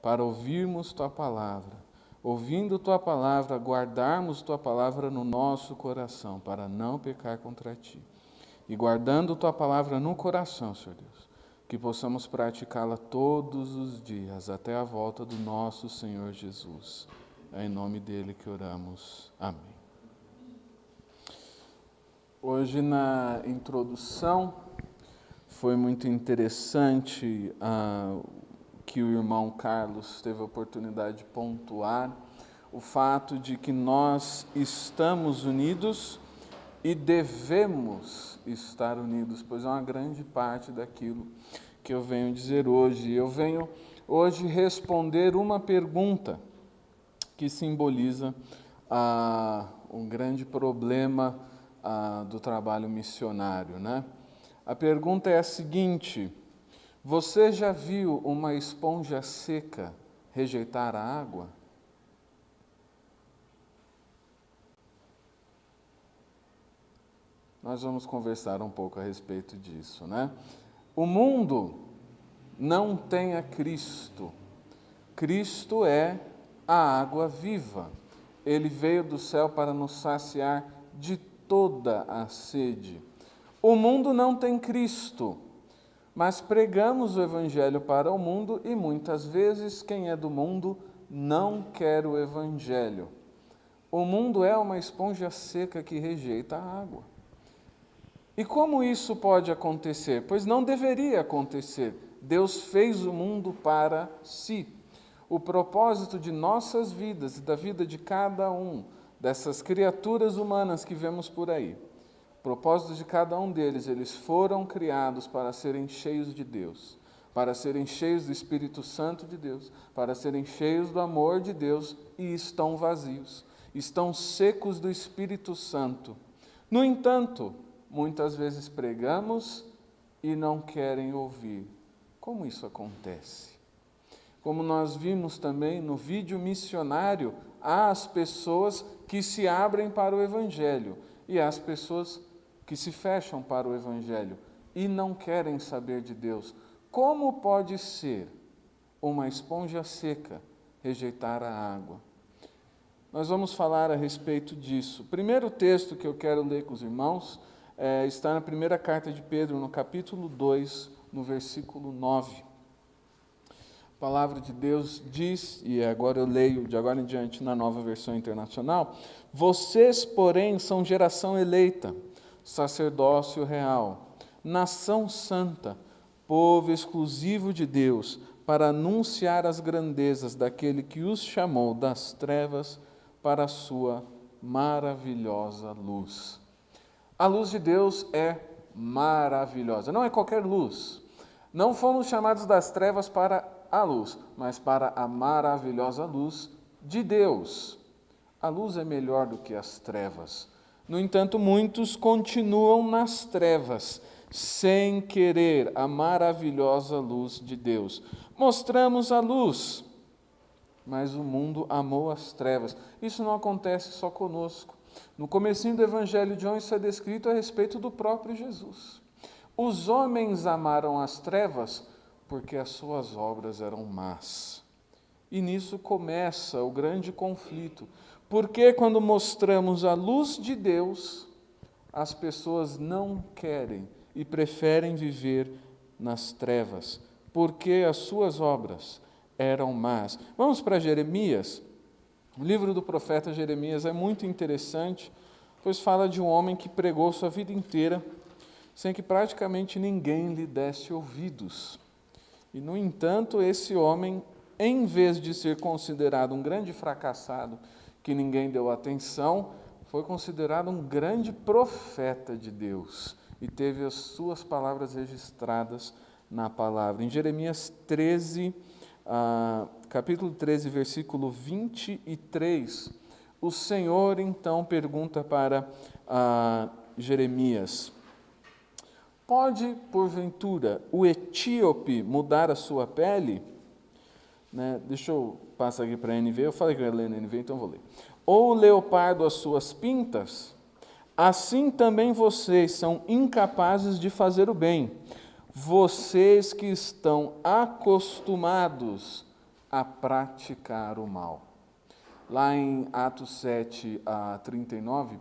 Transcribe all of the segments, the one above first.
para ouvirmos tua palavra, ouvindo tua palavra, guardarmos tua palavra no nosso coração, para não pecar contra ti. E guardando tua palavra no coração, Senhor Deus, que possamos praticá-la todos os dias, até a volta do nosso Senhor Jesus. É em nome dele que oramos. Amém. Hoje, na introdução, foi muito interessante que o irmão Carlos teve a oportunidade de pontuar o fato de que nós estamos unidos e devemos estar unidos, pois é uma grande parte daquilo que eu venho dizer hoje. Eu venho hoje responder uma pergunta que simboliza um grande problema do trabalho missionário, né? A pergunta é a seguinte: você já viu uma esponja seca rejeitar a água? Nós vamos conversar um pouco a respeito disso, né? O mundo não tem a Cristo. Cristo é a água viva. Ele veio do céu para nos saciar de toda a sede. O mundo não tem Cristo, mas pregamos o Evangelho para o mundo e muitas vezes quem é do mundo não quer o Evangelho. O mundo é uma esponja seca que rejeita a água. E como isso pode acontecer? Pois não deveria acontecer. Deus fez o mundo para si. O propósito de nossas vidas e da vida de cada um dessas criaturas humanas que vemos por aí, o propósito de cada um deles, eles foram criados para serem cheios de Deus, para serem cheios do Espírito Santo de Deus, para serem cheios do amor de Deus e estão vazios, estão secos do Espírito Santo. No entanto, muitas vezes pregamos e não querem ouvir. Como isso acontece? Como nós vimos também no vídeo missionário, há as pessoas que se abrem para o Evangelho e há as pessoas que se fecham para o Evangelho e não querem saber de Deus. Como pode ser uma esponja seca rejeitar a água? Nós vamos falar a respeito disso. O primeiro texto que eu quero ler com os irmãos está na primeira carta de Pedro, no capítulo 2, no versículo 9. A palavra de Deus diz, e agora eu leio de agora em diante na Nova Versão Internacional: vocês, porém, são geração eleita, sacerdócio real, nação santa, povo exclusivo de Deus, para anunciar as grandezas daquele que os chamou das trevas para a sua maravilhosa luz. A luz de Deus é maravilhosa, não é qualquer luz. Não fomos chamados das trevas para a luz, mas para a maravilhosa luz de Deus. A luz é melhor do que as trevas. No entanto, muitos continuam nas trevas, sem querer a maravilhosa luz de Deus. Mostramos a luz, mas o mundo amou as trevas. Isso não acontece só conosco. No comecinho do Evangelho de João, isso é descrito a respeito do próprio Jesus. Os homens amaram as trevas porque as suas obras eram más. E nisso começa o grande conflito. Porque quando mostramos a luz de Deus, as pessoas não querem e preferem viver nas trevas, porque as suas obras eram más. Vamos para Jeremias. O livro do profeta Jeremias é muito interessante, pois fala de um homem que pregou sua vida inteira sem que praticamente ninguém lhe desse ouvidos. E, no entanto, esse homem, em vez de ser considerado um grande fracassado, que ninguém deu atenção, foi considerado um grande profeta de Deus e teve as suas palavras registradas na palavra. Em Jeremias 13, capítulo 13, versículo 23, o Senhor então pergunta para Jeremias: pode, porventura, o etíope mudar a sua pele? Deixa eu passar aqui para a NV, eu falei que eu ia ler na NV, então vou ler. Ou o leopardo as suas pintas? Assim também vocês são incapazes de fazer o bem, vocês que estão acostumados a praticar o mal. Lá em Atos 7, a 39,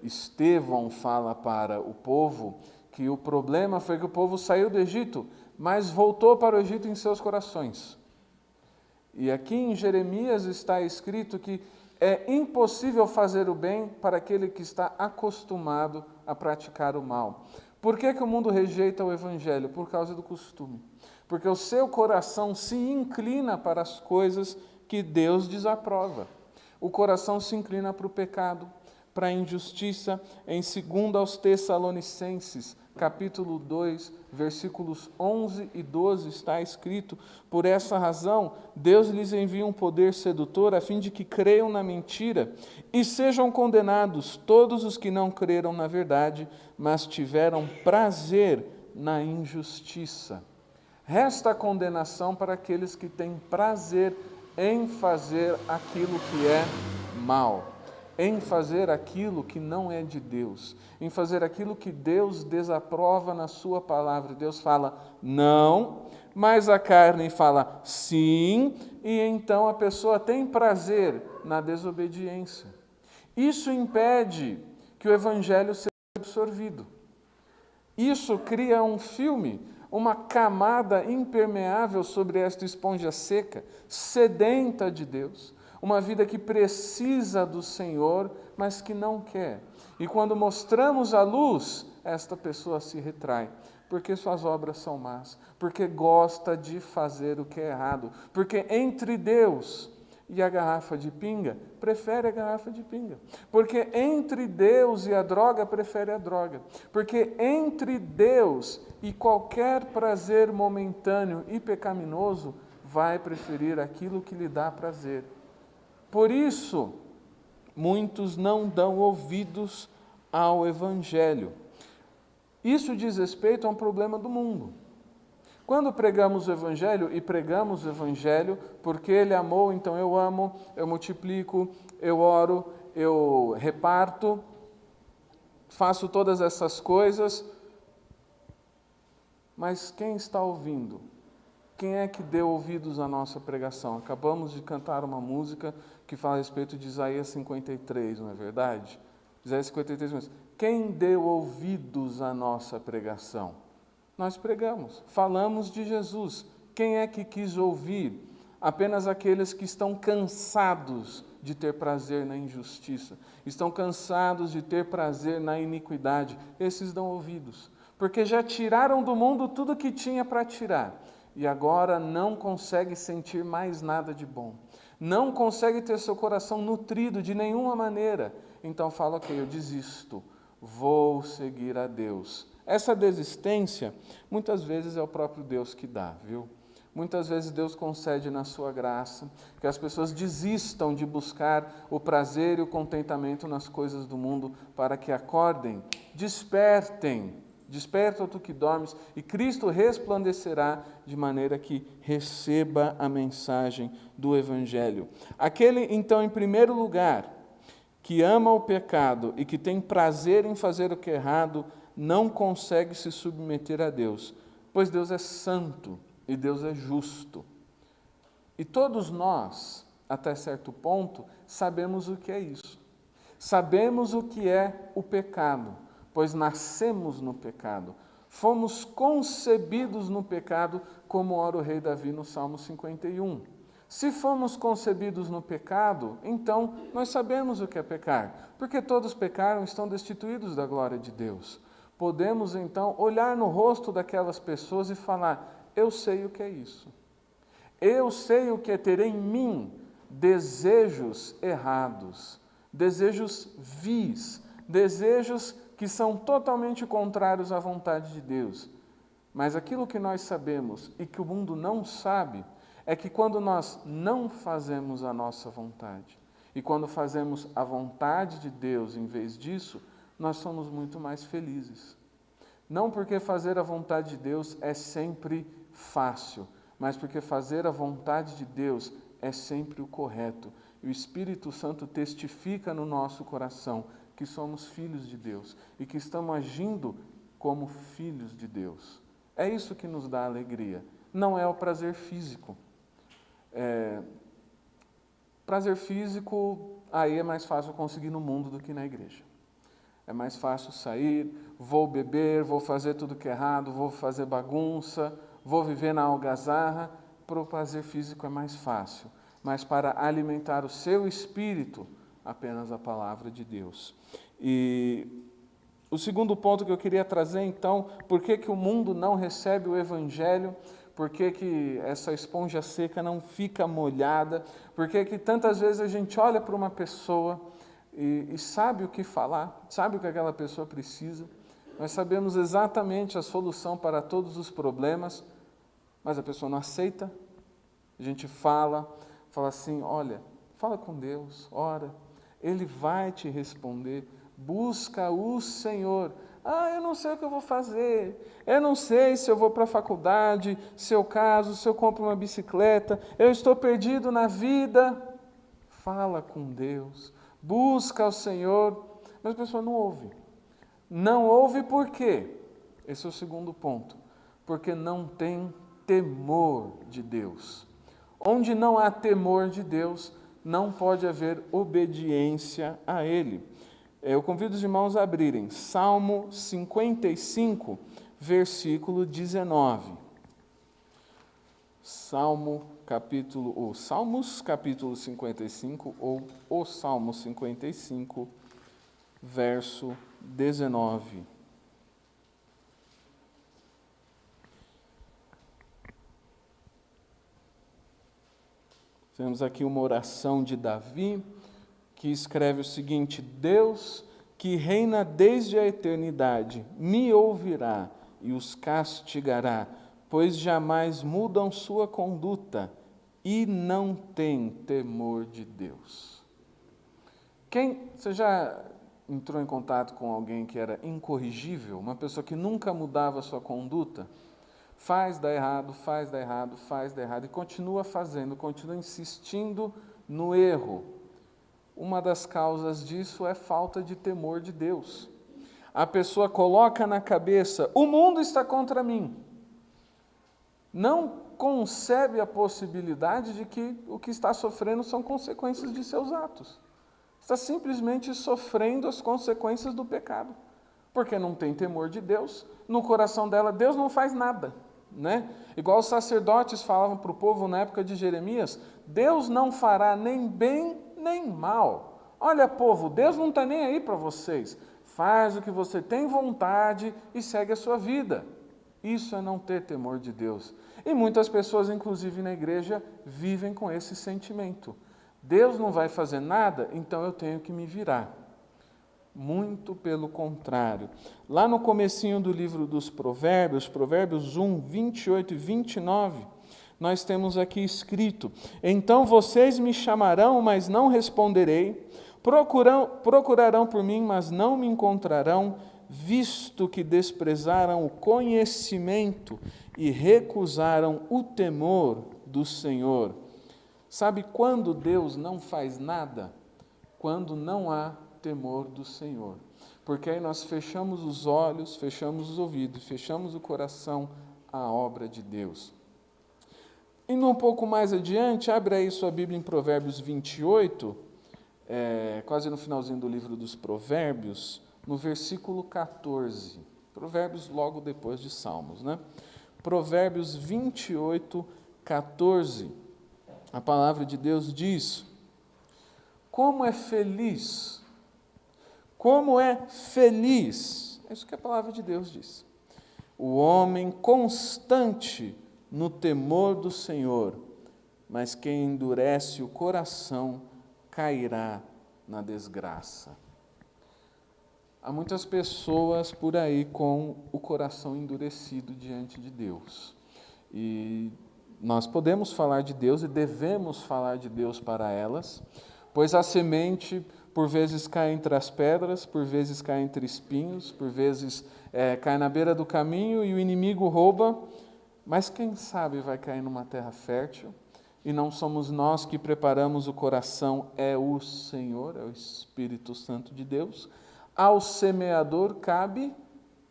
Estevão fala para o povo que o problema foi que o povo saiu do Egito, mas voltou para o Egito em seus corações. E aqui em Jeremias está escrito que é impossível fazer o bem para aquele que está acostumado a praticar o mal. Por que o mundo rejeita o Evangelho? Por causa do costume. Porque o seu coração se inclina para as coisas que Deus desaprova. O coração se inclina para o pecado, para a injustiça. Em 2 aos Tessalonicenses, capítulo 2, versículos 11 e 12, está escrito: por essa razão, Deus lhes envia um poder sedutor, a fim de que creiam na mentira, e sejam condenados todos os que não creram na verdade, mas tiveram prazer na injustiça. Resta a condenação para aqueles que têm prazer em fazer aquilo que é mal, em fazer aquilo que não é de Deus, em fazer aquilo que Deus desaprova na sua palavra. Deus fala não, mas a carne fala sim, e então a pessoa tem prazer na desobediência. Isso impede que o Evangelho seja absorvido. Isso cria um filme, uma camada impermeável sobre esta esponja seca, sedenta de Deus, uma vida que precisa do Senhor, mas que não quer. E quando mostramos a luz, esta pessoa se retrai, porque suas obras são más, porque gosta de fazer o que é errado, porque entre Deus e a garrafa de pinga, prefere a garrafa de pinga. Porque entre Deus e a droga, prefere a droga. Porque entre Deus e qualquer prazer momentâneo e pecaminoso, vai preferir aquilo que lhe dá prazer. Por isso, muitos não dão ouvidos ao Evangelho. Isso diz respeito a um problema do mundo. Quando pregamos o Evangelho, e pregamos o Evangelho porque Ele amou, então eu amo, eu multiplico, eu oro, eu reparto, faço todas essas coisas, mas quem está ouvindo? Quem é que deu ouvidos à nossa pregação? Acabamos de cantar uma música que fala a respeito de Isaías 53, não é verdade? Isaías 53, mas quem deu ouvidos à nossa pregação? Nós pregamos, falamos de Jesus. Quem é que quis ouvir? Apenas aqueles que estão cansados de ter prazer na injustiça, estão cansados de ter prazer na iniquidade. Esses dão ouvidos, porque já tiraram do mundo tudo que tinha para tirar, e agora não consegue sentir mais nada de bom, não consegue ter seu coração nutrido de nenhuma maneira. Então fala, ok, eu desisto, vou seguir a Deus. Essa desistência, muitas vezes é o próprio Deus que dá, viu? Muitas vezes Deus concede na sua graça que as pessoas desistam de buscar o prazer e o contentamento nas coisas do mundo para que acordem, desperta tu que dormes, e Cristo resplandecerá de maneira que receba a mensagem do Evangelho. Aquele, então, em primeiro lugar, que ama o pecado e que tem prazer em fazer o que é errado, não consegue se submeter a Deus, pois Deus é santo e Deus é justo. E todos nós, até certo ponto, sabemos o que é isso. Sabemos o que é o pecado, pois nascemos no pecado. Fomos concebidos no pecado, como ora o rei Davi no Salmo 51. Se fomos concebidos no pecado, então nós sabemos o que é pecar, porque todos pecaram e estão destituídos da glória de Deus. Podemos, então, olhar no rosto daquelas pessoas e falar, eu sei o que é isso. Eu sei o que é ter em mim desejos errados, desejos vis, desejos que são totalmente contrários à vontade de Deus. Mas aquilo que nós sabemos e que o mundo não sabe, é que quando nós não fazemos a nossa vontade, e quando fazemos a vontade de Deus em vez disso, nós somos muito mais felizes. Não porque fazer a vontade de Deus é sempre fácil, mas porque fazer a vontade de Deus é sempre o correto. E o Espírito Santo testifica no nosso coração que somos filhos de Deus e que estamos agindo como filhos de Deus. É isso que nos dá alegria. Não é o prazer físico, Prazer físico, aí é mais fácil conseguir no mundo do que na igreja. É mais fácil sair, vou beber, vou fazer tudo que é errado, vou fazer bagunça, vou viver na algazarra. Para o prazer físico é mais fácil. Mas para alimentar o seu espírito, apenas a palavra de Deus. E o segundo ponto que eu queria trazer, então, por que o mundo não recebe o Evangelho? Por que essa esponja seca não fica molhada? Por que tantas vezes a gente olha para uma pessoa e sabe o que falar, sabe o que aquela pessoa precisa? Nós sabemos exatamente a solução para todos os problemas, mas a pessoa não aceita. A gente fala assim, olha, fala com Deus, ora, Ele vai te responder, busca o Senhor. Eu não sei o que eu vou fazer, eu não sei se eu vou para a faculdade, se eu caso, se eu compro uma bicicleta, eu estou perdido na vida. Fala com Deus, busca o Senhor, mas a pessoa não ouve. Não ouve por quê? Esse é o segundo ponto. Porque não tem temor de Deus. Onde não há temor de Deus, não pode haver obediência a Ele. Eu convido os irmãos a abrirem Salmo 55, versículo 19. Salmos, capítulo 55, ou o Salmo 55, verso 19. Temos aqui uma oração de Davi, que escreve o seguinte: Deus, que reina desde a eternidade, me ouvirá e os castigará, pois jamais mudam sua conduta e não têm temor de Deus. Você já entrou em contato com alguém que era incorrigível, uma pessoa que nunca mudava sua conduta? Faz, dá errado, faz, dá errado, faz, dá errado, e continua fazendo, continua insistindo no erro. Uma das causas disso é falta de temor de Deus. A pessoa coloca na cabeça, o mundo está contra mim. Não concebe a possibilidade de que o que está sofrendo são consequências de seus atos. Está simplesmente sofrendo as consequências do pecado. Porque não tem temor de Deus, no coração dela Deus não faz nada. Né? Igual os sacerdotes falavam para o povo na época de Jeremias, Deus não fará nem bem nem mal. Olha, povo, Deus não está nem aí para vocês. Faz o que você tem vontade e segue a sua vida. Isso é não ter temor de Deus. E muitas pessoas, inclusive na igreja, vivem com esse sentimento. Deus não vai fazer nada, então eu tenho que me virar. Muito pelo contrário. Lá no comecinho do livro dos Provérbios, Provérbios 1, 28 e 29, nós temos aqui escrito: Então vocês me chamarão, mas não responderei, procurarão por mim, mas não me encontrarão, visto que desprezaram o conhecimento e recusaram o temor do Senhor. Sabe quando Deus não faz nada? Quando não há temor do Senhor. Porque aí nós fechamos os olhos, fechamos os ouvidos, fechamos o coração à obra de Deus. Indo um pouco mais adiante, abre aí sua Bíblia em Provérbios 28, quase no finalzinho do livro dos Provérbios, no versículo 14. Provérbios logo depois de Salmos, né? Provérbios 28, 14. A palavra de Deus diz: Como é feliz, é isso que a palavra de Deus diz, o homem constante no temor do Senhor, mas quem endurece o coração cairá na desgraça. Há muitas pessoas por aí com o coração endurecido diante de Deus. E nós podemos falar de Deus e devemos falar de Deus para elas, pois a semente por vezes cai entre as pedras, por vezes cai entre espinhos, por vezes cai na beira do caminho e o inimigo rouba, mas quem sabe vai cair numa terra fértil, e não somos nós que preparamos o coração, é o Senhor, é o Espírito Santo de Deus. Ao semeador cabe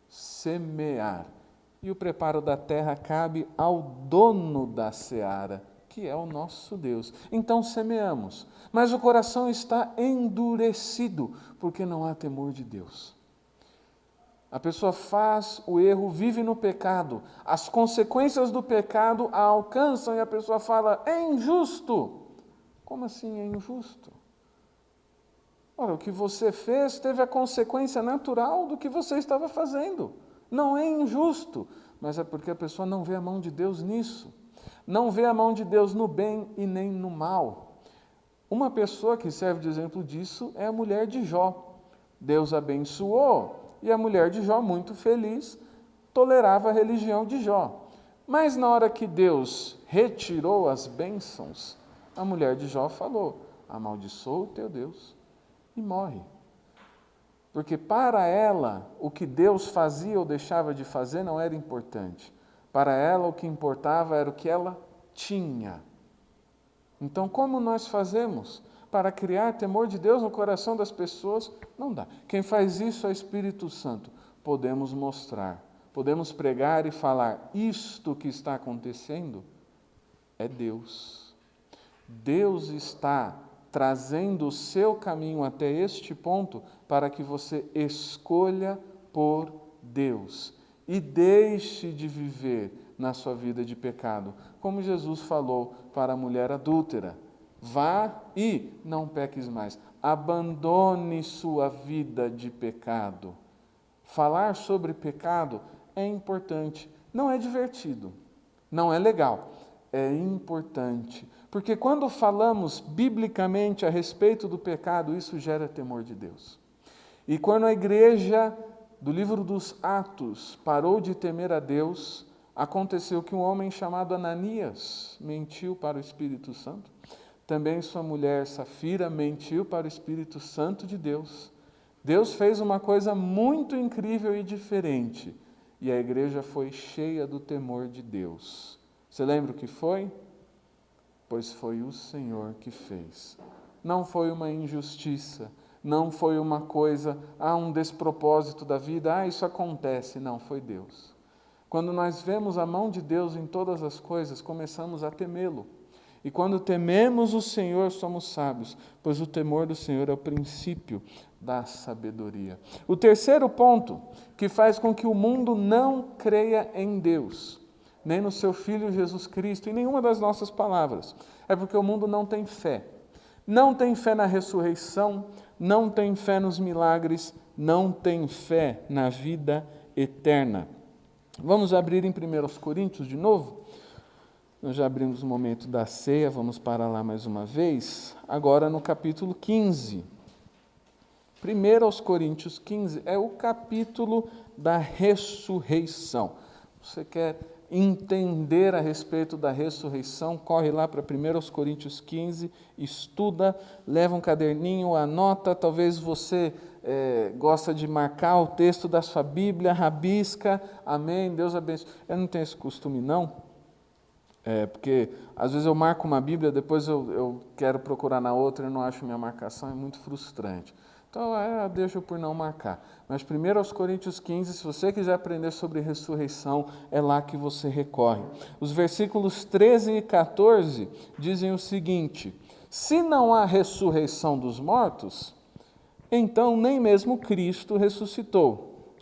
semear, e o preparo da terra cabe ao dono da seara, que que é o nosso Deus. Então semeamos, mas o coração está endurecido, porque não há temor de Deus. A pessoa faz o erro, vive no pecado, as consequências do pecado a alcançam e a pessoa fala, é injusto. Como assim é injusto? Ora, o que você fez teve a consequência natural do que você estava fazendo. Não é injusto, mas é porque a pessoa não vê a mão de Deus nisso. Não vê a mão de Deus no bem e nem no mal. Uma pessoa que serve de exemplo disso é a mulher de Jó. Deus abençoou e a mulher de Jó, muito feliz, tolerava a religião de Jó. Mas na hora que Deus retirou as bênçãos, a mulher de Jó falou, amaldiçoa o teu Deus e morre. Porque para ela, o que Deus fazia ou deixava de fazer não era importante. Para ela, o que importava era o que ela tinha. Então, como nós fazemos para criar temor de Deus no coração das pessoas? Não dá. Quem faz isso é o Espírito Santo. Podemos mostrar, podemos pregar e falar, isto que está acontecendo é Deus. Deus está trazendo o seu caminho até este ponto para que você escolha por Deus e deixe de viver na sua vida de pecado, como Jesus falou para a mulher adúltera, vá e não peques mais, abandone sua vida de pecado. Falar sobre pecado é importante, não é divertido, não é legal, é importante, porque quando falamos biblicamente a respeito do pecado, isso gera temor de Deus. E quando a igreja do livro dos Atos parou de temer a Deus, aconteceu que um homem chamado Ananias mentiu para o Espírito Santo. Também sua mulher Safira mentiu para o Espírito Santo de Deus. Deus fez uma coisa muito incrível e diferente. E a igreja foi cheia do temor de Deus. Você lembra o que foi? Pois foi o Senhor que fez. Não foi uma injustiça, não foi uma coisa, um despropósito da vida, isso acontece. Não, foi Deus. Quando nós vemos a mão de Deus em todas as coisas, começamos a temê-lo. E quando tememos o Senhor, somos sábios, pois o temor do Senhor é o princípio da sabedoria. O terceiro ponto que faz com que o mundo não creia em Deus, nem no seu Filho Jesus Cristo, em nenhuma das nossas palavras, é porque o mundo não tem fé. Não tem fé na ressurreição, não tem fé nos milagres, não tem fé na vida eterna. Vamos abrir em 1 Coríntios de novo? Nós já abrimos o momento da ceia, vamos para lá mais uma vez. Agora no capítulo 15. 1 Coríntios 15 é o capítulo da ressurreição. Você quer entender a respeito da ressurreição, corre lá para 1 Coríntios 15, estuda, leva um caderninho, anota, talvez você gosta de marcar o texto da sua Bíblia, rabisca, amém, Deus abençoe. Eu não tenho esse costume não, porque às vezes eu marco uma Bíblia, depois eu quero procurar na outra e não acho minha marcação, é muito frustrante. Então, deixa por não marcar. Mas 1 Coríntios 15, se você quiser aprender sobre ressurreição, é lá que você recorre. Os versículos 13 e 14 dizem o seguinte: se não há ressurreição dos mortos, então nem mesmo Cristo ressuscitou.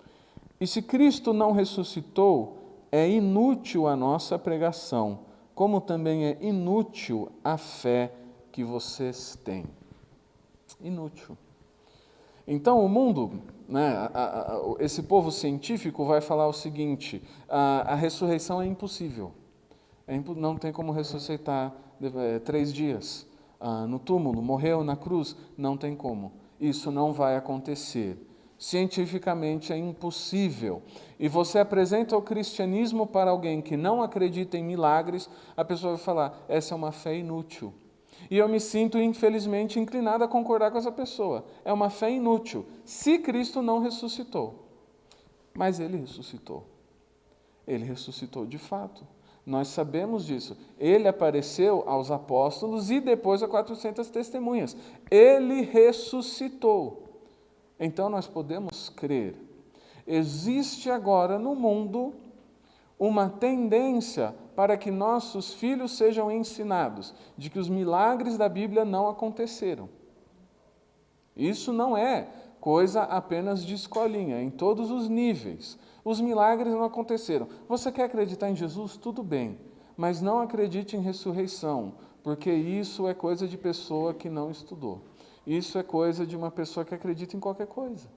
E se Cristo não ressuscitou, é inútil a nossa pregação, como também é inútil a fé que vocês têm. Inútil. Então o mundo, esse povo científico vai falar o seguinte, a ressurreição é impossível. Não tem como ressuscitar 3 dias no túmulo, morreu na cruz, não tem como. Isso não vai acontecer. Cientificamente é impossível. E você apresenta o cristianismo para alguém que não acredita em milagres, a pessoa vai falar, essa é uma fé inútil. E eu me sinto, infelizmente, inclinado a concordar com essa pessoa. É uma fé inútil, se Cristo não ressuscitou. Mas Ele ressuscitou. Ele ressuscitou de fato. Nós sabemos disso. Ele apareceu aos apóstolos e depois a 400 testemunhas. Ele ressuscitou. Então nós podemos crer. Existe agora no mundo uma tendência para que nossos filhos sejam ensinados de que os milagres da Bíblia não aconteceram. Isso não é coisa apenas de escolinha, em todos os níveis. Os milagres não aconteceram. Você quer acreditar em Jesus? Tudo bem, mas não acredite em ressurreição, porque isso é coisa de pessoa que não estudou. Isso é coisa de uma pessoa que acredita em qualquer coisa.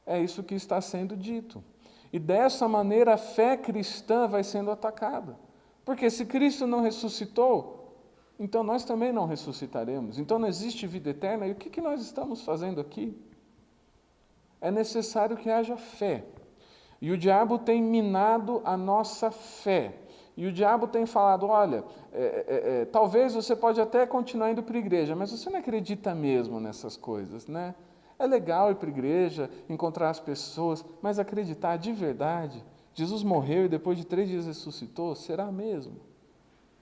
É isso que está sendo dito. E dessa maneira a fé cristã vai sendo atacada. Porque se Cristo não ressuscitou, então nós também não ressuscitaremos. Então não existe vida eterna. E o que nós estamos fazendo aqui? É necessário que haja fé. E o diabo tem minado a nossa fé. E o diabo tem falado, olha, talvez você pode até continuar indo para a igreja, mas você não acredita mesmo nessas coisas, né? É legal ir para a igreja, encontrar as pessoas, mas acreditar de verdade, Jesus morreu e depois de 3 dias ressuscitou, será mesmo?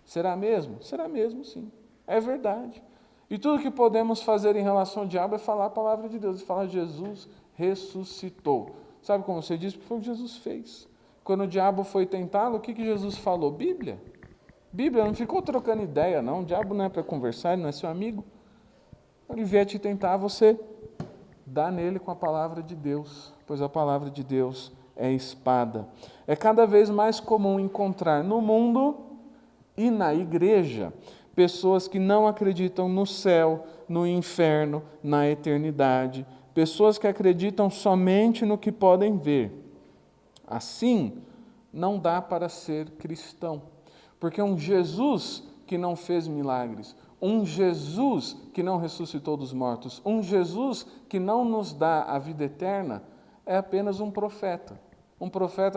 Será mesmo? Será mesmo, sim. É verdade. E tudo que podemos fazer em relação ao diabo é falar a palavra de Deus, falar Jesus ressuscitou. Sabe como você diz? Porque foi o que Jesus fez. Quando o diabo foi tentá-lo, o que Jesus falou? Bíblia. Bíblia, não ficou trocando ideia, não. O diabo não é para conversar, ele não é seu amigo. Ele vier te tentar, você dá nele com a palavra de Deus, pois a palavra de Deus é espada. É cada vez mais comum encontrar no mundo e na igreja pessoas que não acreditam no céu, no inferno, na eternidade, pessoas que acreditam somente no que podem ver. Assim, não dá para ser cristão, porque um Jesus que não fez milagres, um Jesus que não ressuscitou dos mortos, um Jesus que não nos dá a vida eterna, é apenas um profeta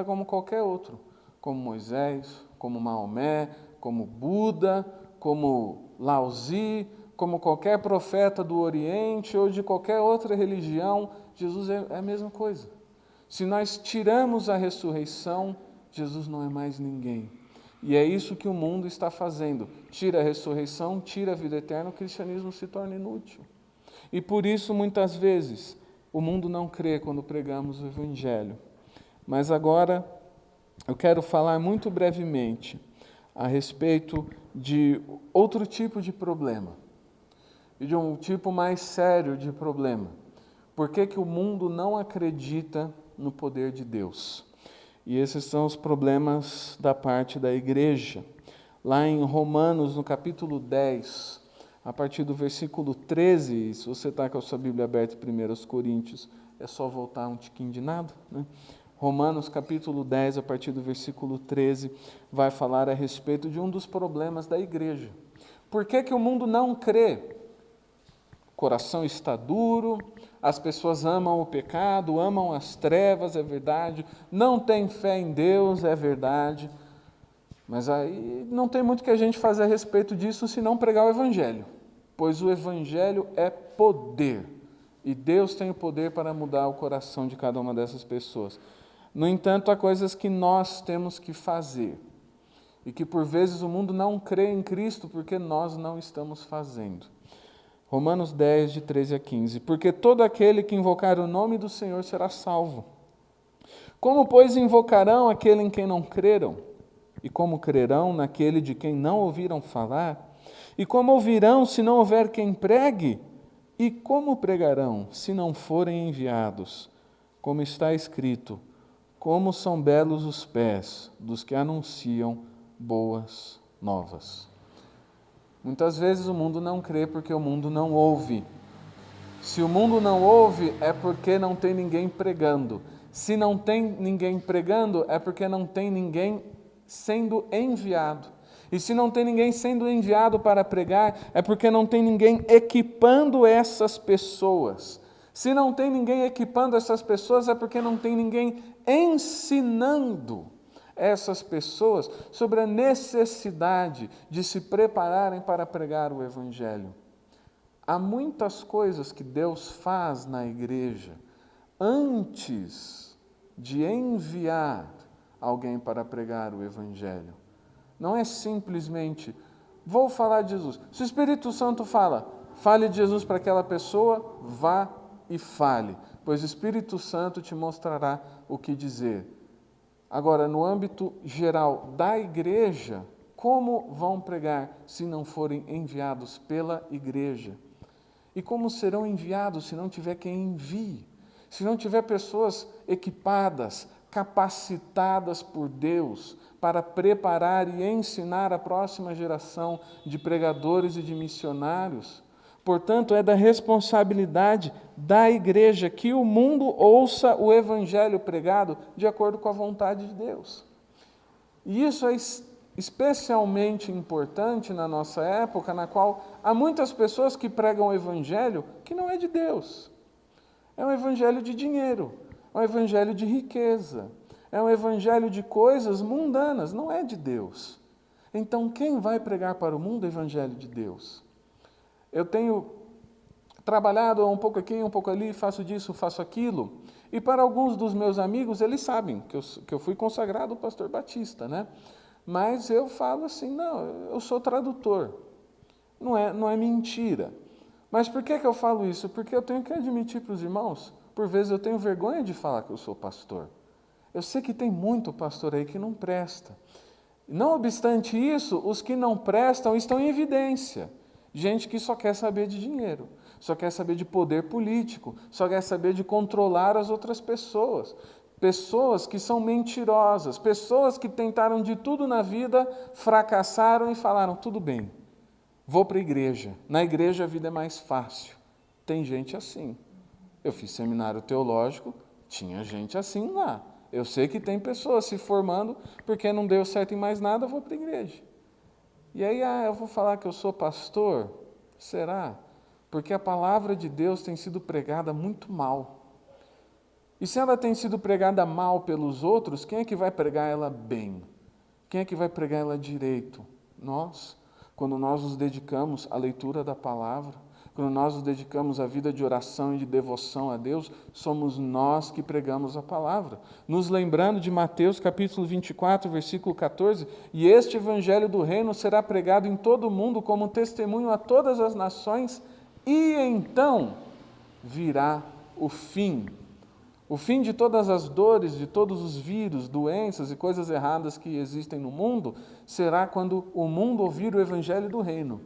como qualquer outro, como Moisés, como Maomé, como Buda, como Lao Tzu, como qualquer profeta do Oriente ou de qualquer outra religião. Jesus é a mesma coisa. Se nós tiramos a ressurreição, Jesus não é mais ninguém. E é isso que o mundo está fazendo. Tira a ressurreição, tira a vida eterna, o cristianismo se torna inútil. E por isso, muitas vezes, o mundo não crê quando pregamos o Evangelho. Mas agora, eu quero falar muito brevemente a respeito de outro tipo de problema. E de um tipo mais sério de problema. Por que o mundo não acredita no poder de Deus? E esses são os problemas da parte da igreja. Lá em Romanos, no capítulo 10, a partir do versículo 13, se você está com a sua Bíblia aberta em 1 Coríntios, é só voltar um tiquinho de nada, né? Romanos capítulo 10, a partir do versículo 13, vai falar a respeito de um dos problemas da igreja. Por que o mundo não crê? O coração está duro, as pessoas amam o pecado, amam as trevas, é verdade, não tem fé em Deus, é verdade, mas aí não tem muito que a gente fazer a respeito disso senão pregar o Evangelho, pois o Evangelho é poder, e Deus tem o poder para mudar o coração de cada uma dessas pessoas. No entanto, há coisas que nós temos que fazer, e que por vezes o mundo não crê em Cristo porque nós não estamos fazendo. Romanos 10, de 13 a 15. Porque todo aquele que invocar o nome do Senhor será salvo. Como, pois, invocarão aquele em quem não creram? E como crerão naquele de quem não ouviram falar? E como ouvirão se não houver quem pregue? E como pregarão se não forem enviados? Como está escrito, como são belos os pés dos que anunciam boas novas. Muitas vezes o mundo não crê porque o mundo não ouve. Se o mundo não ouve, é porque não tem ninguém pregando. Se não tem ninguém pregando, é porque não tem ninguém sendo enviado. E se não tem ninguém sendo enviado para pregar, é porque não tem ninguém equipando essas pessoas. Se não tem ninguém equipando essas pessoas, é porque não tem ninguém ensinando essas pessoas sobre a necessidade de se prepararem para pregar o Evangelho. Há muitas coisas que Deus faz na igreja antes de enviar alguém para pregar o Evangelho. Não é simplesmente, vou falar de Jesus. Se o Espírito Santo fala, fale de Jesus para aquela pessoa, vá e fale, pois o Espírito Santo te mostrará o que dizer. Agora, no âmbito geral da igreja, como vão pregar se não forem enviados pela igreja? E como serão enviados se não tiver quem envie? Se não tiver pessoas equipadas, capacitadas por Deus para preparar e ensinar a próxima geração de pregadores e de missionários? Portanto, é da responsabilidade da igreja que o mundo ouça o evangelho pregado de acordo com a vontade de Deus. E isso é especialmente importante na nossa época, na qual há muitas pessoas que pregam o evangelho que não é de Deus. É um evangelho de dinheiro, é um evangelho de riqueza, é um evangelho de coisas mundanas, não é de Deus. Então, quem vai pregar para o mundo o evangelho de Deus? Eu tenho trabalhado um pouco aqui, um pouco ali, faço disso, faço aquilo, e para alguns dos meus amigos, eles sabem que eu fui consagrado pastor batista, né? Mas eu falo assim, não, eu sou tradutor, não é mentira. Mas por que eu falo isso? Porque eu tenho que admitir para os irmãos, por vezes eu tenho vergonha de falar que eu sou pastor. Eu sei que tem muito pastor aí que não presta. Não obstante isso, os que não prestam estão em evidência. Gente que só quer saber de dinheiro, só quer saber de poder político, só quer saber de controlar as outras pessoas. Pessoas que são mentirosas, pessoas que tentaram de tudo na vida, fracassaram e falaram, tudo bem, vou para a igreja. Na igreja a vida é mais fácil. Tem gente assim. Eu fiz seminário teológico, tinha gente assim lá. Eu sei que tem pessoas se formando porque não deu certo em mais nada, eu vou para a igreja. E aí, eu vou falar que eu sou pastor? Será? Porque a palavra de Deus tem sido pregada muito mal. E se ela tem sido pregada mal pelos outros, quem é que vai pregar ela bem? Quem é que vai pregar ela direito? Nós. Quando nós nos dedicamos à leitura da palavra, quando nós nos dedicamos à vida de oração e de devoção a Deus, somos nós que pregamos a palavra. Nos lembrando de Mateus capítulo 24, versículo 14, e este evangelho do reino será pregado em todo o mundo como testemunho a todas as nações, e então virá o fim. O fim de todas as dores, de todos os vírus, doenças e coisas erradas que existem no mundo, será quando o mundo ouvir o evangelho do reino.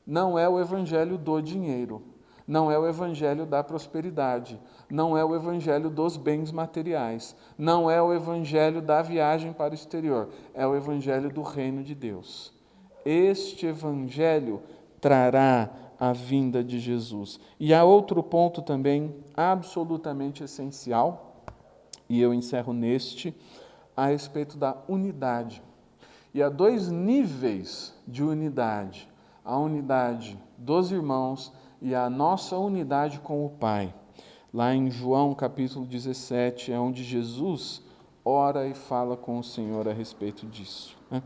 Não é o evangelho do dinheiro, não é o evangelho da prosperidade, não é o evangelho dos bens materiais, não é o evangelho da viagem para o exterior, é o evangelho do reino de Deus. Este evangelho trará a vinda de Jesus. E há outro ponto também absolutamente essencial, e eu encerro neste, a respeito da unidade. E há dois níveis de unidade: a unidade dos irmãos e a nossa unidade com o Pai. Lá em João capítulo 17, é onde Jesus ora e fala com o Senhor a respeito disso, né?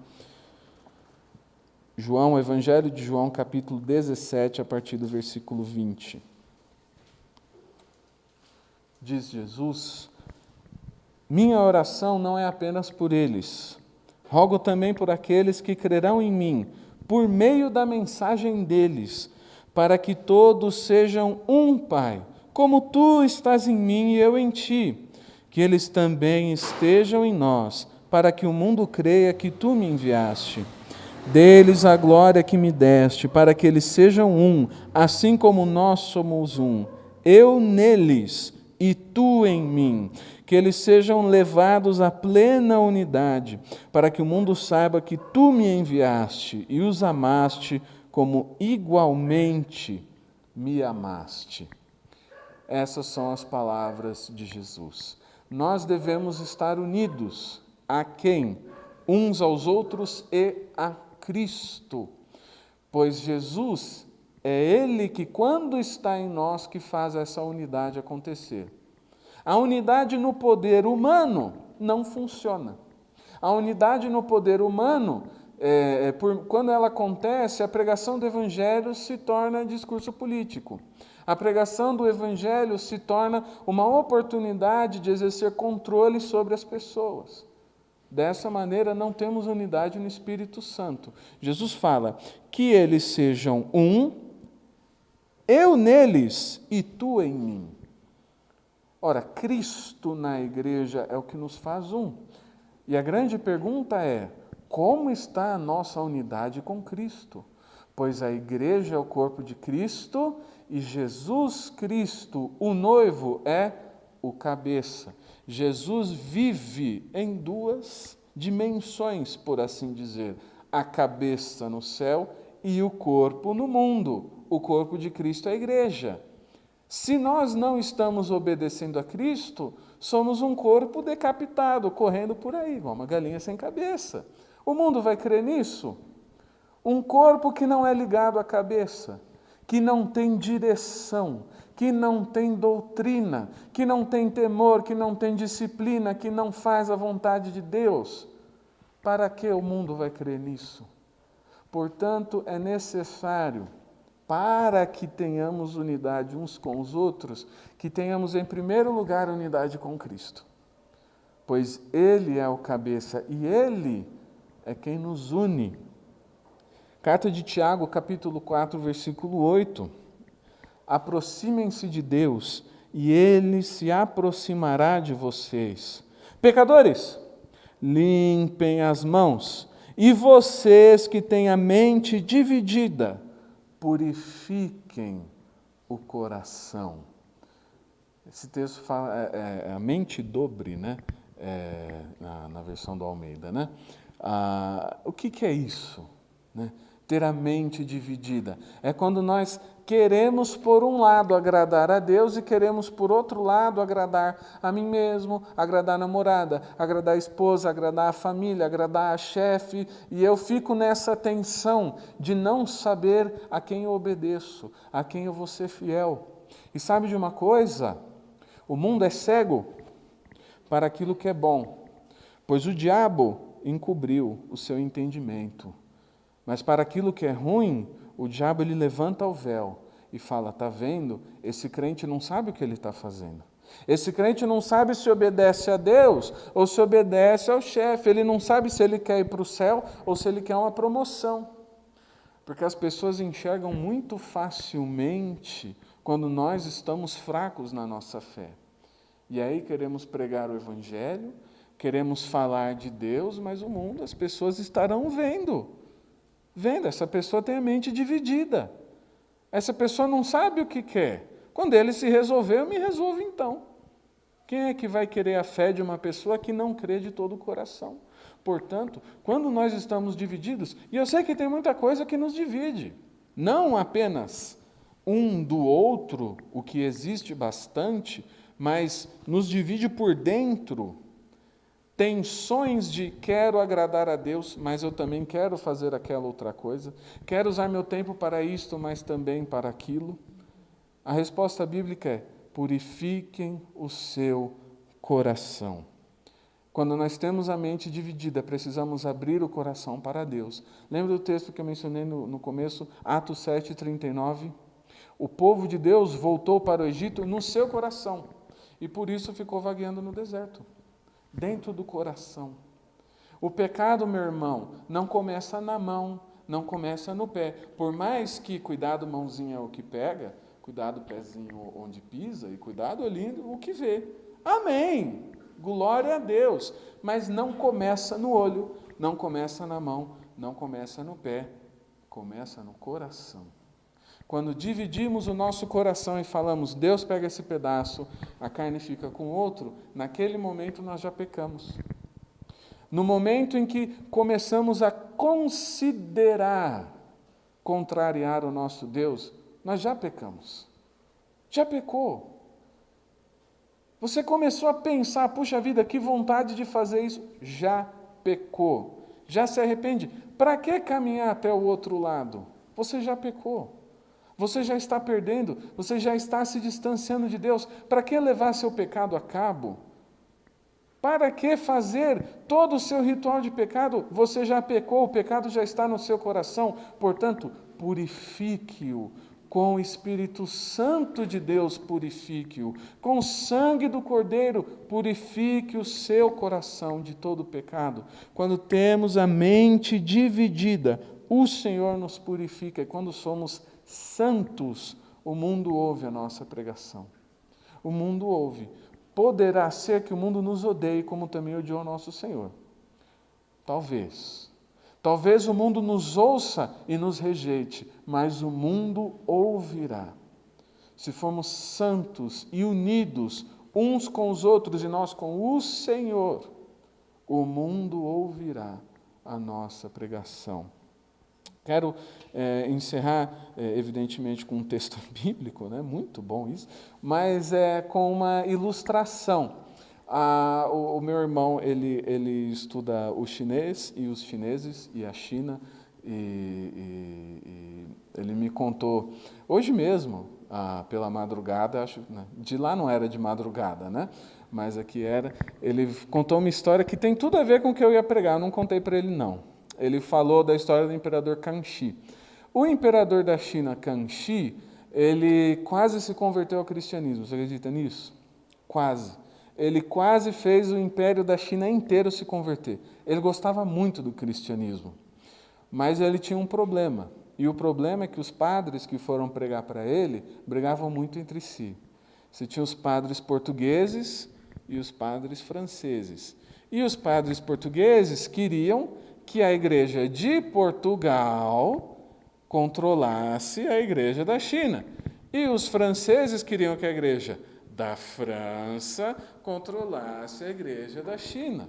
João, Evangelho de João, capítulo 17, a partir do versículo 20. Diz Jesus: minha oração não é apenas por eles, rogo também por aqueles que crerão em mim, por meio da mensagem deles, para que todos sejam um, Pai, como tu estás em mim e eu em ti, que eles também estejam em nós, para que o mundo creia que tu me enviaste. Dê-lhes a glória que me deste, para que eles sejam um, assim como nós somos um. Eu neles e tu em mim. Que eles sejam levados à plena unidade, para que o mundo saiba que tu me enviaste e os amaste como igualmente me amaste. Essas são as palavras de Jesus. Nós devemos estar unidos a quem? Uns aos outros e a Cristo, pois Jesus é Ele que, quando está em nós, que faz essa unidade acontecer. A unidade no poder humano não funciona. A unidade no poder humano, quando ela acontece, a pregação do Evangelho se torna discurso político. A pregação do Evangelho se torna uma oportunidade de exercer controle sobre as pessoas. Dessa maneira, não temos unidade no Espírito Santo. Jesus fala que eles sejam um, eu neles e tu em mim. Ora, Cristo na igreja é o que nos faz um. E a grande pergunta é: como está a nossa unidade com Cristo? Pois a igreja é o corpo de Cristo e Jesus Cristo, o noivo, é o cabeça. Jesus vive em duas dimensões, por assim dizer: a cabeça no céu e o corpo no mundo. O corpo de Cristo é a igreja. Se nós não estamos obedecendo a Cristo, somos um corpo decapitado, correndo por aí, igual uma galinha sem cabeça. O mundo vai crer nisso? Um corpo que não é ligado à cabeça, que não tem direção, que não tem doutrina, que não tem temor, que não tem disciplina, que não faz a vontade de Deus. Para que o mundo vai crer nisso? Portanto, é necessário, para que tenhamos unidade uns com os outros, que tenhamos em primeiro lugar unidade com Cristo. Pois Ele é o cabeça e Ele é quem nos une. Carta de Tiago, capítulo 4, versículo 8. Aproximem-se de Deus e Ele se aproximará de vocês. Pecadores, limpem as mãos. E vocês que têm a mente dividida, purifiquem o coração. Esse texto fala, a mente dobre, né? Na versão do Almeida, né? O que é isso? Né? Ter a mente dividida. É quando nós queremos, por um lado, agradar a Deus e queremos, por outro lado, agradar a mim mesmo, agradar a namorada, agradar a esposa, agradar a família, agradar a chefe, e eu fico nessa tensão de não saber a quem eu obedeço, a quem eu vou ser fiel. E sabe de uma coisa? O mundo é cego para aquilo que é bom, pois o diabo encobriu o seu entendimento. Mas para aquilo que é ruim, o diabo ele levanta o véu e fala: está vendo? Esse crente não sabe o que ele está fazendo. Esse crente não sabe se obedece a Deus ou se obedece ao chefe. Ele não sabe se ele quer ir para o céu ou se ele quer uma promoção. Porque as pessoas enxergam muito facilmente quando nós estamos fracos na nossa fé. E aí queremos pregar o Evangelho, queremos falar de Deus, mas o mundo, as pessoas estarão vendo, essa pessoa tem a mente dividida. Essa pessoa não sabe o que quer. Quando ele se resolver, eu me resolvo então. Quem é que vai querer a fé de uma pessoa que não crê de todo o coração? Portanto, quando nós estamos divididos, e eu sei que tem muita coisa que nos divide, não apenas um do outro, o que existe bastante, mas nos divide por dentro. Tensões de quero agradar a Deus, mas eu também quero fazer aquela outra coisa. Quero usar meu tempo para isto, mas também para aquilo. A resposta bíblica é: purifiquem o seu coração. Quando nós temos a mente dividida, precisamos abrir o coração para Deus. Lembra do texto que eu mencionei no começo, Atos 7:39? O povo de Deus voltou para o Egito no seu coração e por isso ficou vagueando no deserto. Dentro do coração. O pecado, meu irmão, não começa na mão, não começa no pé. Por mais que cuidado mãozinha é o que pega, cuidado pezinho onde pisa e cuidado olhinho o que vê. Amém! Glória a Deus! Mas não começa no olho, não começa na mão, não começa no pé, começa no coração. Quando dividimos o nosso coração e falamos, Deus pega esse pedaço, a carne fica com outro, naquele momento nós já pecamos. No momento em que começamos a considerar contrariar o nosso Deus, nós já pecamos. Já pecou. Você começou a pensar, puxa vida, que vontade de fazer isso. Já pecou. Já se arrepende. Para que caminhar até o outro lado? Você já pecou. Você já está perdendo, você já está se distanciando de Deus. Para que levar seu pecado a cabo? Para que fazer todo o seu ritual de pecado? Você já pecou, o pecado já está no seu coração. Portanto, purifique-o. Com o Espírito Santo de Deus, purifique-o. Com o sangue do Cordeiro, purifique o seu coração de todo pecado. Quando temos a mente dividida, o Senhor nos purifica. E quando somos santos, o mundo ouve a nossa pregação. O mundo ouve. Poderá ser que o mundo nos odeie, como também odiou o nosso Senhor. Talvez. Talvez o mundo nos ouça e nos rejeite, mas o mundo ouvirá. Se formos santos e unidos uns com os outros e nós com o Senhor, o mundo ouvirá a nossa pregação. Quero encerrar, evidentemente, com um texto bíblico, né? Muito bom isso, mas com uma ilustração. O meu irmão, ele estuda o chinês e os chineses e a China, e ele me contou, hoje mesmo, pela madrugada, acho, né? De lá não era de madrugada, né? Mas aqui era, ele contou uma história que tem tudo a ver com o que eu ia pregar, eu não contei para ele não. Ele falou da história do imperador Kangxi. O imperador da China, Kangxi, ele quase se converteu ao cristianismo, você acredita nisso? Quase. Ele quase fez o império da China inteiro se converter. Ele gostava muito do cristianismo, mas ele tinha um problema. E o problema é que os padres que foram pregar para ele brigavam muito entre si. Você tinha os padres portugueses e os padres franceses. E os padres portugueses queriam que a igreja de Portugal controlasse a igreja da China. E os franceses queriam que a igreja da França controlasse a igreja da China.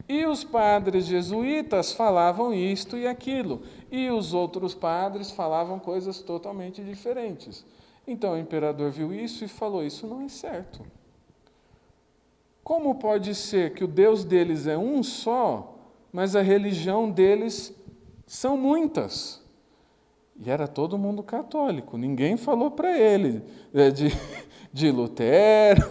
E os padres jesuítas falavam isto e aquilo, e os outros padres falavam coisas totalmente diferentes. Então o imperador viu isso e falou, isso não é certo. Como pode ser que o Deus deles é um só, mas a religião deles são muitas? E era todo mundo católico, ninguém falou para ele de Lutero,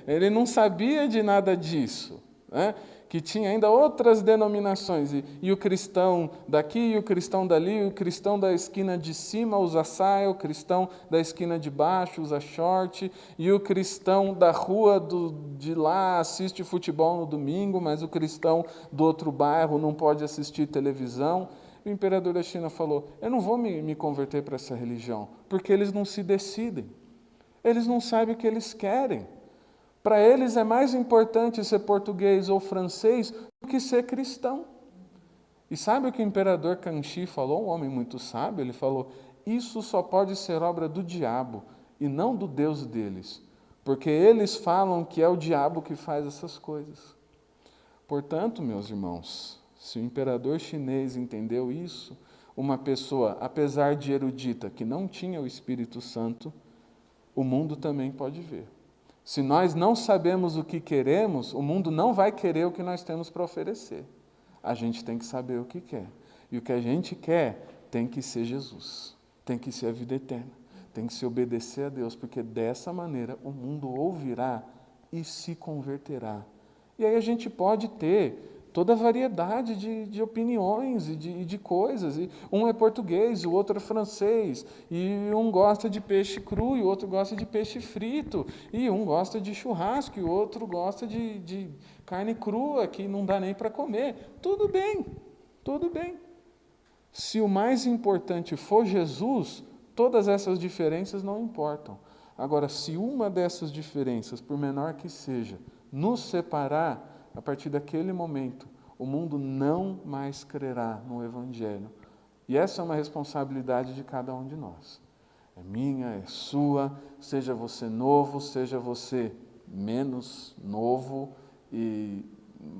ele não sabia de nada disso, né? Que tinha ainda outras denominações, e o cristão daqui, e o cristão dali, e o cristão da esquina de cima usa saia, o cristão da esquina de baixo usa short, e o cristão da rua de lá assiste futebol no domingo, mas o cristão do outro bairro não pode assistir televisão. O imperador da China falou, eu não vou me converter para essa religião, porque eles não se decidem, eles não sabem o que eles querem. Para eles é mais importante ser português ou francês do que ser cristão. E sabe o que o imperador Kangxi falou? Um homem muito sábio, ele falou, isso só pode ser obra do diabo e não do Deus deles, porque eles falam que é o diabo que faz essas coisas. Portanto, meus irmãos, se o imperador chinês entendeu isso, uma pessoa, apesar de erudita, que não tinha o Espírito Santo, o mundo também pode ver. Se nós não sabemos o que queremos, o mundo não vai querer o que nós temos para oferecer. A gente tem que saber o que quer. E o que a gente quer tem que ser Jesus, tem que ser a vida eterna, tem que se obedecer a Deus, porque dessa maneira o mundo ouvirá e se converterá. E aí a gente pode ter toda a variedade de opiniões e de coisas. E um é português, o outro é francês, e um gosta de peixe cru, e o outro gosta de peixe frito, e um gosta de churrasco, e o outro gosta de carne crua, que não dá nem para comer. Tudo bem, tudo bem. Se o mais importante for Jesus, todas essas diferenças não importam. Agora, se uma dessas diferenças, por menor que seja, nos separar, a partir daquele momento, o mundo não mais crerá no Evangelho. E essa é uma responsabilidade de cada um de nós. É minha, é sua, seja você novo, seja você menos novo e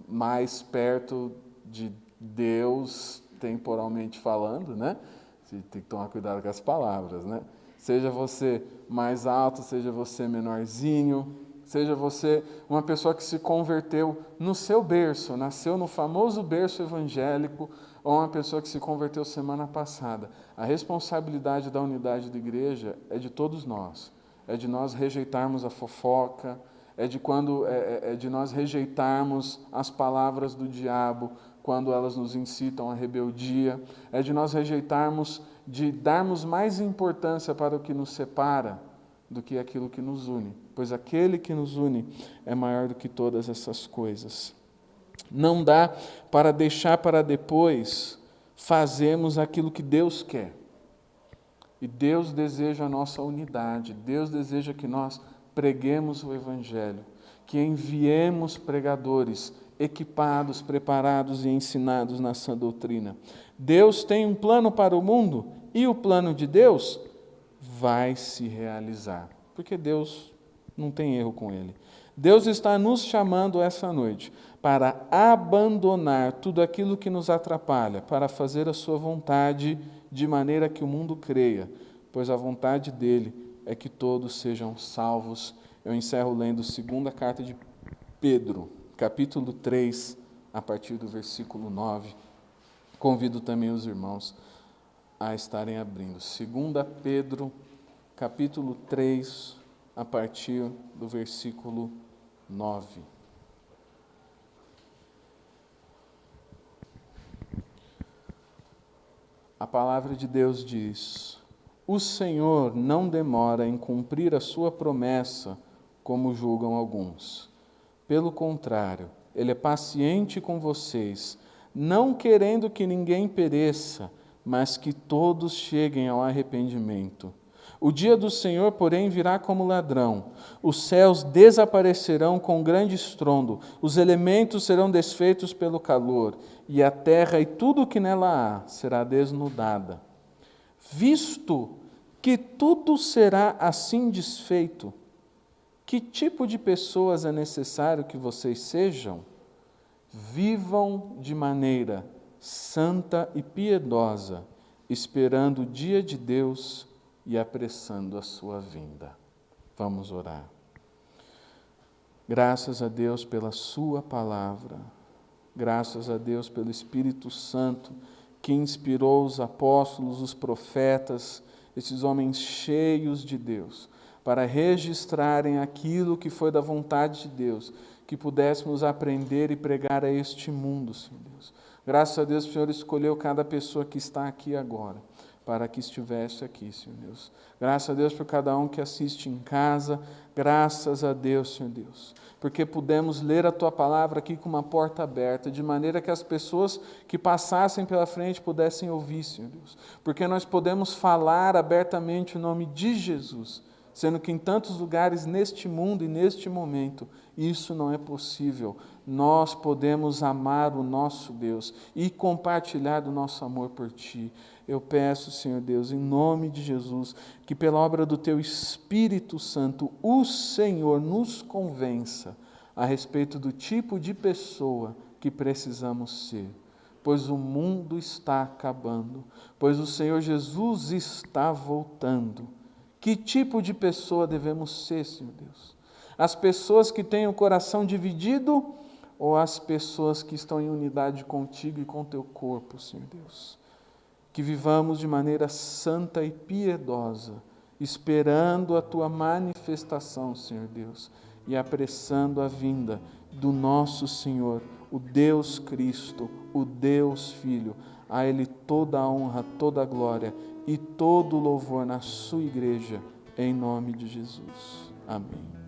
mais perto de Deus, temporalmente falando, né? Você tem que tomar cuidado com as palavras, né? Seja você mais alto, seja você menorzinho, seja você uma pessoa que se converteu no seu berço, nasceu no famoso berço evangélico, ou uma pessoa que se converteu semana passada. A responsabilidade da unidade da igreja é de todos nós. É de nós rejeitarmos a fofoca, é de nós rejeitarmos as palavras do diabo quando elas nos incitam à rebeldia, é de nós rejeitarmos, de darmos mais importância para o que nos separa do que aquilo que nos une, pois aquele que nos une é maior do que todas essas coisas. Não dá para deixar para depois fazermos aquilo que Deus quer. E Deus deseja a nossa unidade, Deus deseja que nós preguemos o Evangelho, que enviemos pregadores equipados, preparados e ensinados na sã doutrina. Deus tem um plano para o mundo e o plano de Deus vai se realizar, porque Deus não tem erro com ele. Deus está nos chamando essa noite para abandonar tudo aquilo que nos atrapalha, para fazer a sua vontade de maneira que o mundo creia, pois a vontade dele é que todos sejam salvos. Eu encerro lendo a segunda carta de Pedro, capítulo 3, a partir do versículo 9. Convido também os irmãos a estarem abrindo. 2 Pedro, capítulo 3, a partir do versículo 9. A palavra de Deus diz: o Senhor não demora em cumprir a sua promessa, como julgam alguns. Pelo contrário, Ele é paciente com vocês, não querendo que ninguém pereça, mas que todos cheguem ao arrependimento. O dia do Senhor, porém, virá como ladrão. Os céus desaparecerão com grande estrondo, os elementos serão desfeitos pelo calor, e a terra e tudo o que nela há será desnudada. Visto que tudo será assim desfeito, que tipo de pessoas é necessário que vocês sejam? Vivam de maneira santa e piedosa, esperando o dia de Deus e apressando a sua vinda. Vamos orar. Graças a Deus pela sua palavra, graças a Deus pelo Espírito Santo que inspirou os apóstolos, os profetas, esses homens cheios de Deus, para registrarem aquilo que foi da vontade de Deus, que pudéssemos aprender e pregar a este mundo, Senhor Deus. Graças a Deus, o Senhor escolheu cada pessoa que está aqui agora, para que estivesse aqui, Senhor Deus. Graças a Deus por cada um que assiste em casa, graças a Deus, Senhor Deus, porque pudemos ler a Tua palavra aqui com uma porta aberta, de maneira que as pessoas que passassem pela frente pudessem ouvir, Senhor Deus, porque nós podemos falar abertamente o nome de Jesus, sendo que em tantos lugares neste mundo e neste momento isso não é possível. Nós podemos amar o nosso Deus e compartilhar do nosso amor por Ti. Eu peço, Senhor Deus, em nome de Jesus, que pela obra do Teu Espírito Santo, o Senhor nos convença a respeito do tipo de pessoa que precisamos ser, pois o mundo está acabando, pois o Senhor Jesus está voltando. Que tipo de pessoa devemos ser, Senhor Deus? As pessoas que têm o coração dividido ou as pessoas que estão em unidade contigo e com teu corpo, Senhor Deus? Que vivamos de maneira santa e piedosa, esperando a tua manifestação, Senhor Deus, e apressando a vinda do nosso Senhor, o Deus Cristo, o Deus Filho. A Ele toda a honra, toda a glória e todo o louvor na sua igreja, em nome de Jesus. Amém.